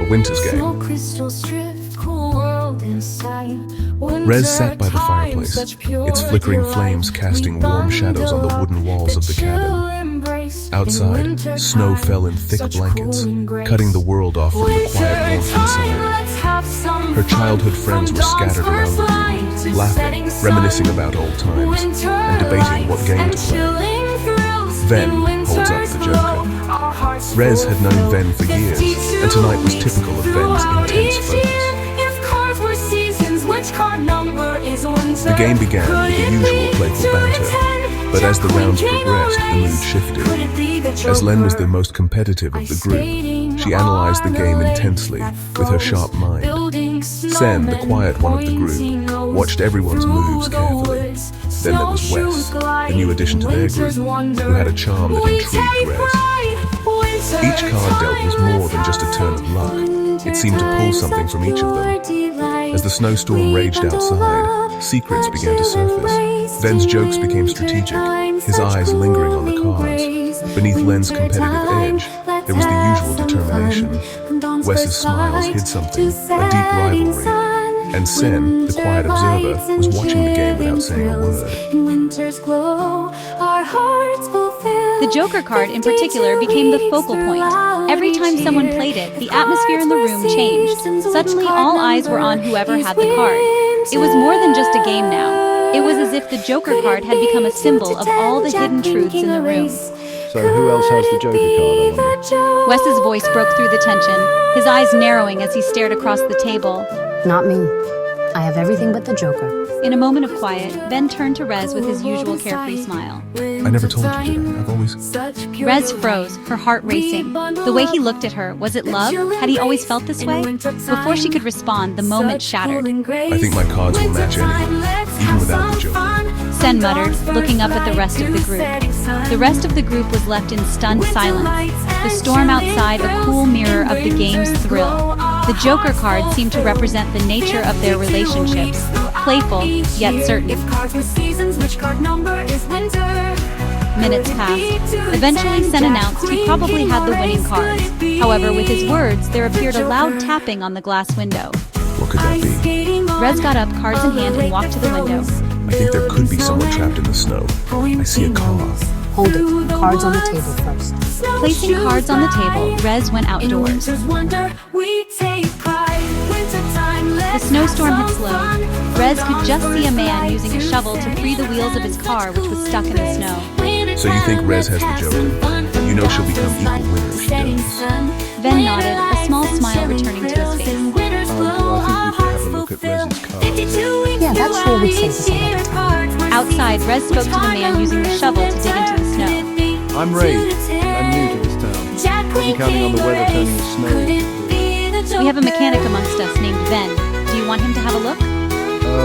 winter's game. Rez sat by the fireplace, its flickering flames casting warm shadows on the wooden walls of the cabin. Outside, snow fell in thick blankets, cutting the world off from the quiet warmth inside. Her childhood friends were scattered around the room, laughing, reminiscing about old times, and debating what game to play. Ven holds up the Joker. Rez had known Ven for years, and tonight was typical of Ven's intense focus. The game began with the usual playful banter, but as the rounds progressed, the mood shifted. As Len was the most competitive of the group, she analyzed the game intensely with her sharp mind. Sen, the quiet one of the group, watched everyone's moves carefully. Then there was Wes, the new addition to their group, who had a charm that intrigued Rez. Each card dealt was more than just a turn of luck. It seemed to pull something from each of them. As the snowstorm raged outside, secrets began to surface. Ven's jokes became strategic, his eyes lingering on the cards. Beneath Len's competitive edge, there was the usual determination. Wes's smiles hid something, a deep rivalry. And Sen, the quiet observer, was watching the game without saying a word. The Joker card in particular became the focal point. Every time someone played it, the atmosphere in the room changed. Suddenly all eyes were on whoever had the card. It was more than just a game now. It was as if the Joker card had become a symbol of all the hidden truths in the room. So who else has the Joker card, I wonder? Wes's voice broke through the tension, his eyes narrowing as he stared across the table. Not me. I have everything but the Joker. In a moment of quiet, Ben turned to Rez with his usual carefree smile. I never told you, did I? I've always... Rez froze, her heart racing. The way he looked at her, was it love? Had he always felt this way? Before she could respond, the moment shattered. I think my cards will match anything, even without the Joker. Sen muttered, looking up at the rest of the group. The rest of the group was left in stunned silence, the storm outside a cool mirror of the game's thrill. The Joker card seemed to represent the nature of their relationships, playful, yet certain. Minutes passed. Eventually, Sen announced he probably had the winning cards. However, with his words, there appeared a loud tapping on the glass window. What could that be? Rez got up, cards in hand, and walked to the window. I think there could be someone trapped in the snow. I see a car. Hold it. Cards on the table first. Placing cards on the table, Rez went outdoors. The snowstorm had slowed. Rez could just see a man using a shovel to free the wheels of his car, which was stuck in the snow. So you think Rez has the Joker? You know she'll become equal winner if she does. Ven nodded, a small smile returning to his face. I think we could have a look at Rez's card. Yeah, that sure would save us a lot of time. Outside, Rez spoke to the man using the shovel to dig into the snow. I'm Ray. I'm new to this town. Wasn't counting on the weather turning snowy. We have a mechanic amongst us named Ven. Do you want him to have a look?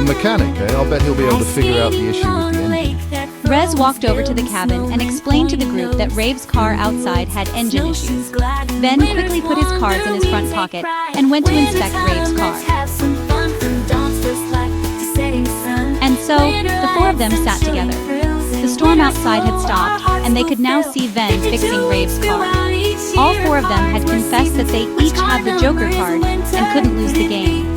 Mechanic, eh? I'll bet he'll be able to figure out the issue with the engine. Rez walked over to the cabin and explained to the group that Rave's car outside had engine issues. Ven quickly put his cards in his front pocket and went to inspect Rave's car. And so, the four of them sat together. The storm outside had stopped, and they could now see Ven fixing Rave's car. All four of them had confessed that they each had the Joker card and couldn't lose the game.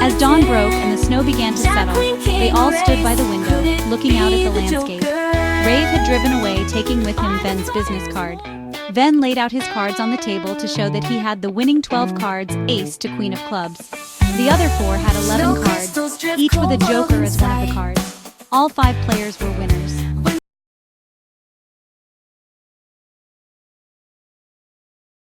As dawn broke and the snow began to settle, they all stood by the window, looking out at the landscape. Rave had driven away, taking with him Ven's business card. Ven laid out his cards on the table to show that he had the winning 12 cards, ace to queen of clubs. The other four had 11 cards, each with a Joker as one of the cards. All 5 players were winners.